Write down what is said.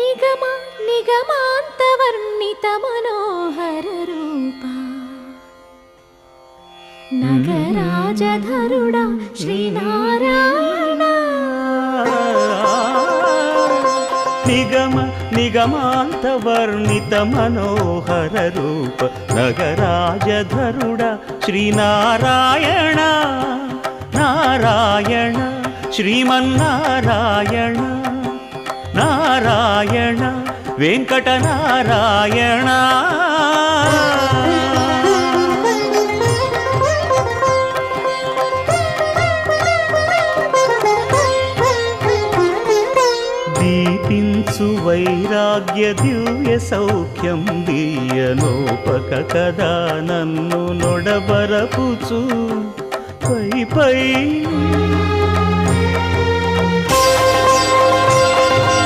నిగమ నిగమాంతవర్ణిత మనోహర రూపా నగరాజధరుడా శ్రీనారాయణ నిగమ నిగమాంతవర్ణిత మనోహర రూప నగరాజధరుడా శ్రీనారాయణ నారాయణ శ్రీమన్నారాయణ నారాయణ వెంకటనారాయణ దీపించు వైరాగ్య దివ్య సౌఖ్యం దీయనోపక కదా నన్ను నొడబరపుచు పై పై